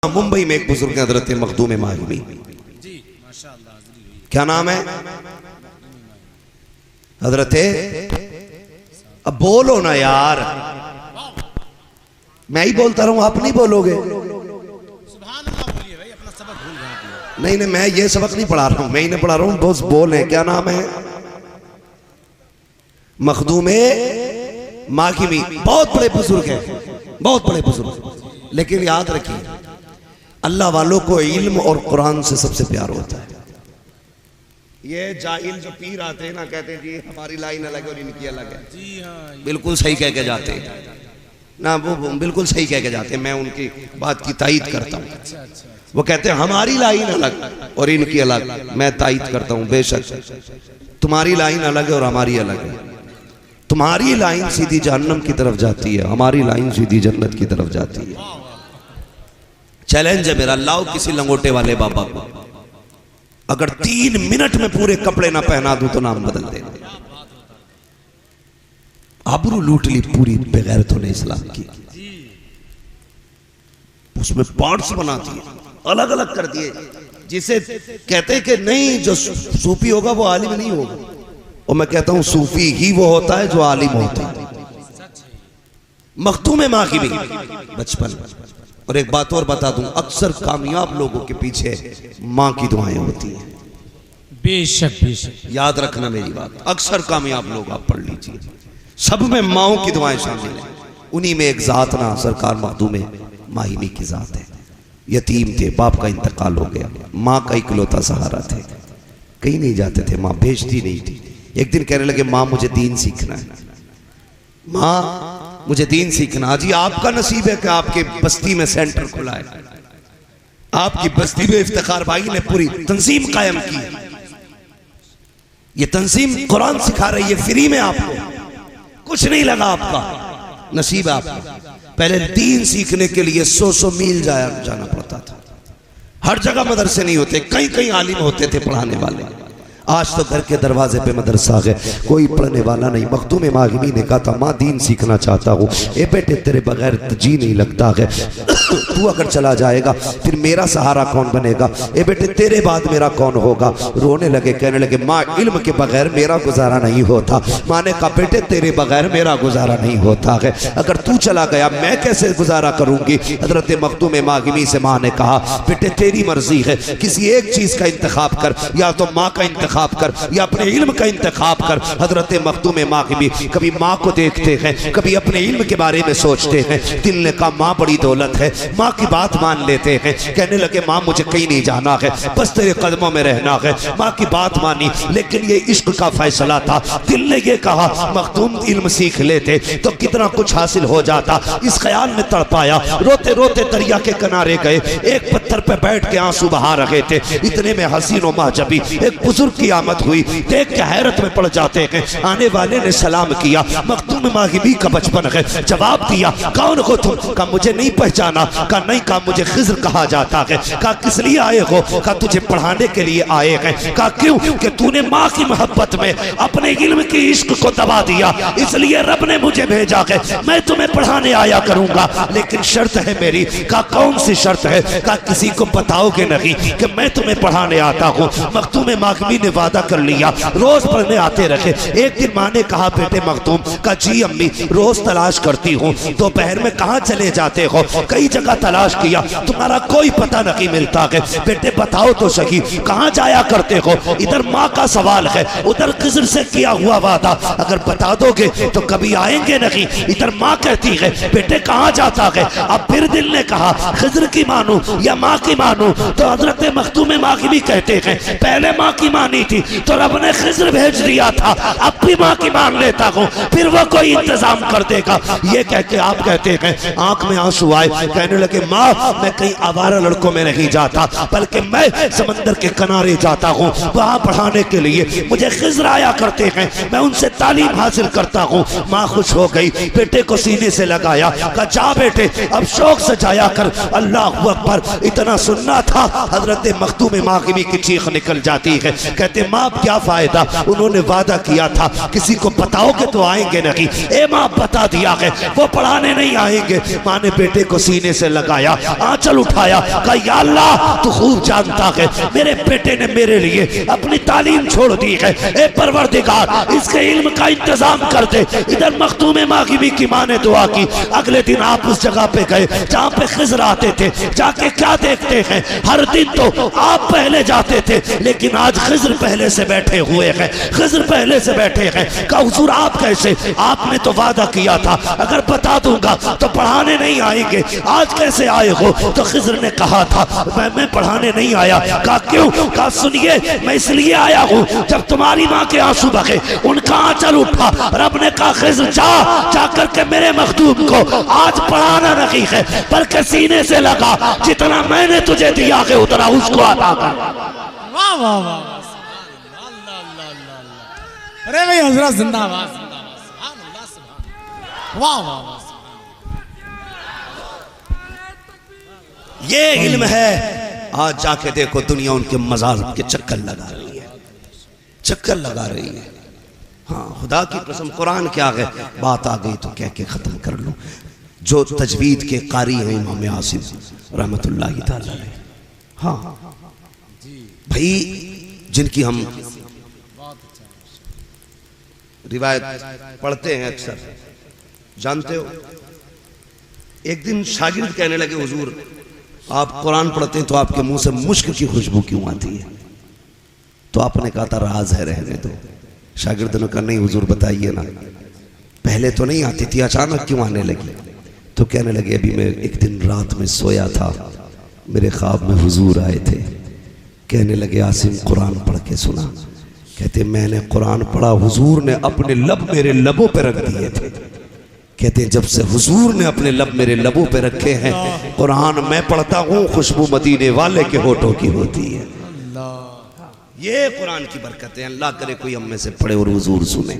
मुंबई में एक बुजुर्ग हजरत मखदूम माहिमी, क्या नाम है हजरत, अब बोलो ना यार, मैं ही बोलता रहूं आप नहीं बोलोगे। नहीं नहीं, मैं ये सबक नहीं पढ़ा रहा हूं, मैं ही नहीं पढ़ा रहा हूं, दोस्त बोले क्या नाम है, मखदूमे माहिमी, बहुत बड़े बुजुर्ग हैं, बहुत बड़े बुजुर्ग। लेकिन याद रखिए अल्लाह वालों को इल्म और कुरान से सबसे प्यार होता है। ये जाहिल जो पीर आते हैं ना, कहते हैं जी हमारी लाइन अलग है और इनकी अलग है। जी हाँ, बिल्कुल सही कह के जाते हैं ना, वो बिल्कुल सही कह के जाते हैं, मैं उनकी बात की तायीद करता हूँ। वो कहते हैं हमारी लाइन अलग और इनकी अलग, मैं तायीद करता हूँ बेशक तुम्हारी लाइन अलग है और हमारी अलग है। तुम्हारी लाइन सीधी जहन्नम की तरफ जाती है, हमारी लाइन सीधी जन्नत की तरफ जाती है। चैलेंज है मेरा, लाओ किसी लंगोटे वाले बाबा को, अगर 3 मिनट में पूरे कपड़े ना पहना दूं तो नाम बदल दे। आबरू लूट ली पूरी बेगैरतों ने इस्लाम की, उसमें पार्ट्स बना दिए, अलग अलग कर दिए। जिसे कहते कि नहीं जो सूफी होगा वो आलिम नहीं होगा, और मैं कहता हूं सूफी ही वो होता है जो आलिम होता है। मखदूम माहिमी बचपन। और एक बात और बता दूं, अक्सर कामयाब लोगों के पीछे माँ की दुआएं होती हैं। बेशक बेशक याद रखना मेरी बात, अक्सर कामयाब लोग आप पढ़ लीजिए, सब में माओ की दुआएं शामिल हैं। उन्हीं में एक जात ना सरकार मखदूम माहिमी की जात है। यतीम थे, बाप का इंतकाल हो गया, माँ का इकलौता सहारा थे, कहीं नहीं जाते थे, माँ भेजती नहीं थी। एक दिन कहने लगे माँ मुझे दीन सीखना है, माँ मुझे दीन सीखना। जी आपका नसीब है कि आपके बस्ती में सेंटर खुला है, आपकी बस्ती में इफ्तिखार भाई ने पूरी तंजीम कायम की। ये तंजीम कुरान सिखा रही है फ्री में, आपको कुछ नहीं लगा, आपका नसीब है आपका। पहले दीन सीखने के लिए 100 मील जाना पड़ता था, हर जगह मदरसे नहीं होते, कहीं कहीं आलिम होते थे पढ़ाने वाले। आज तो घर के दरवाजे पे मदरसा है, कोई पढ़ने वाला नहीं। मखदूम माहिमी ने कहा था माँ दीन सीखना चाहता हूँ। ए बेटे तेरे बगैर जी नहीं लगता है, तू अगर चला जाएगा फिर मेरा सहारा कौन बनेगा, ए बेटे तेरे बाद मेरा कौन होगा। रोने लगे, कहने लगे माँ इल्म के बगैर मेरा गुजारा नहीं होता। माँ ने कहा बेटे तेरे बगैर मेरा गुजारा नहीं होता है, अगर तू चला गया मैं कैसे गुजारा करूंगी। हजरत मखदूम माहिमी से माँ ने कहा बेटे तेरी मर्जी है, किसी एक चीज का इंतखाब कर, या तो माँ का इंतखाब कर या अपने इल्म का इंतखाब कर। हजरत मखदूम माहिमी कभी माँ को देखते हैं, कभी अपने इल्म के बारे में सोचते हैं। दिल ने कहा माँ बड़ी दौलत है, माँ की बात मान लेते हैं। कहने लगे माँ मुझे कहीं नहीं जाना है, बस तेरे कदमों में रहना है। माँ की बात मानी, लेकिन ये इश्क का फैसला था। दिल ने ये कहा मखदूम इल्म सीख लेते तो कितना कुछ हासिल हो जाता। इस ख्याल में तड़पाया, रोते रोते दरिया के किनारे गए, एक पत्थर पे बैठ के आंसू बहा रहे थे। इतने में हसीन व महजबी एक बुजुर्ग की आमद हुई, देख के हैरत में पड़ जाते हैं। आने वाले ने सलाम किया, मखदूम माहिमी का बचपन है, जवाब दिया कौन हो तुम। कहा मुझे नहीं पहचाना। कहा नहीं, कहा मुझे खिज्र कहा जाता है। कहा किस लिए आए हो। कहा तुझे पढ़ाने के लिए आए हैं। कहा क्यों। कि तूने माँ की मोहब्बत में अपने इल्म की इश्क को दबा दिया, इसलिए रब ने मुझे भेजा है, मैं तुम्हें पढ़ाने आया करूंगा, लेकिन शर्त है मेरी। कहा कौन सी शर्त है। कहा किसी को बताओगे नहीं कि मैं तुम्हें पढ़ाने आता हूँ। मखदूम माहिमी ने वादा कर लिया, रोज पढ़ने आते रहे। एक दिन माँ ने कहा बेटे मखदूम। का जी अम्मी रोज तलाश करती हूँ, दोपहर में कहाँ चले जाते हो। कई जगह तलाश किया, तुम्हारा कोई पता नहीं मिलता है। बेटे बताओ तो सही कहाँ जाया करते हो। इधर माँ का सवाल है, उधर खिज्र से किया हुआ वादा, अगर बता दोगे तो कभी आएंगे नहीं। इधर माँ कहती है बेटे कहाँ जाता है। अब फिर दिल ने कहा खिज्र की मानू या माँ की मानू। तो हजरत मखदूम माहिमी कहते हैं पहले माँ की मानी थी तो रब ने खिज्र भेज दिया था, अब भी माँ की मान लेता हूँ, फिर वो कोई इंतजाम कर देगा। ये कह के आप कहते हैं आंख में आंसू आए, कहने लगे माँ मैं कहीं आवारा लड़कों में नहीं जाता, बल्कि मैं समंदर के किनारे जाता हूँ, वहाँ पढ़ाने के लिए मुझे खिज्र आया करते हैं, मैं उनसे तालीम हासिल करता हूँ। माँ खुश हो गई, बेटे को सीने से लगाया, कहा जा बेटे अब शौक से जाया कर। अल्लाह अकबर, इतना सुनना था हजरत मखदूम माहिमी की चीख निकल जाती है। कहते कहते माँ क्या फायदा, उन्होंने वादा किया था किसी को बताओगे तो आएंगे नहीं, ए माँ बता दिया है वो पढ़ाने नहीं आएंगे। माँ ने बेटे को सीने से लगाया, आंचल उठाया, कहा या अल्लाह तू खूब जानता है मेरे बेटे ने मेरे लिए अपनी तालीम छोड़ दी है, ए परवरदिगार इसके इल्म का इंतजाम कर दे। इधर मखदूम मागिबी की माँ ने दुआ की। अगले दिन आप उस जगह पे गए जहाँ पे खिज़र आते थे, जाके क्या देखते हैं, हर दिन तो आप पहले जाते थे लेकिन आज खिज़र पहले से बैठे हुए हैं, खिज़र पहले से बैठे हैं। कहा हुजूर आप कैसे, आपने तो वादा किया था अगर बता दूंगा तो पढ़ाने नहीं आएंगे, आज कैसे आए हो? तो खिज़र ने कहा था मैं पढ़ाने नहीं आया। कहा क्यों? कहा सुनिए मैं इसलिए आया हूँ जब तुम्हारी माँ के आंसू बहे, उनका आंचल उठा, रब ने कहा खिज़र जा करके मेरे मखदूम को आज पढ़ाना नहीं है बल्कि सीने से लगा, जितना मैंने तुझे दिया है उतना उसको अता कर। वाह वाह वाह, अल्लाह अल्लाह अल्लाह। अरे भाई हजरत जिंदाबाद जिंदाबाद, सुभान अल्लाह सुभान, वाह वाह वाह। ये इल्म है। आज जाके देखो दुनिया उनके मज़ार के चक्कर लगा रही है, चक्कर लगा रही है। हाँ खुदा की कसम कुरान क्या है, बात आ गई तो कह के ख़त्म कर लूँ। जो तजवीद के कारी हैं इमाम आसिम रहमतुल्लाहि तआला अलैह, हाँ भाई जिनकी हम रिवायत पढ़ते हैं अक्सर, जानते हो। एक दिन शागिर्द कहने लगे हुजूर आप कुरान पढ़ते हैं तो आपके मुंह से मुश्क की खुशबू क्यों आती है? तो आपने कहा था राज है रहने दो। शागिर्द ने कहा नहीं हुजूर बताइए ना, पहले तो नहीं आती थी अचानक क्यों आने लगी? तो कहने लगे अभी मैं एक दिन रात में सोया था, मेरे ख्वाब में हुजूर आए थे, कहने लगे आसिम कुरान पढ़ के सुना। कहते मैंने कुरान पढ़ा, हुजूर ने अपने लब मेरे लबों पे रख दिए थे। कहते जब से हुजूर ने अपने लब मेरे लबों पे रखे हैं, कुरान मैं पढ़ता हूँ खुशबू मदीने वाले के होठों की होती है। ये कुरान की बरकत है। अल्लाह करे कोई हम में से पढ़े और हुजूर सुने।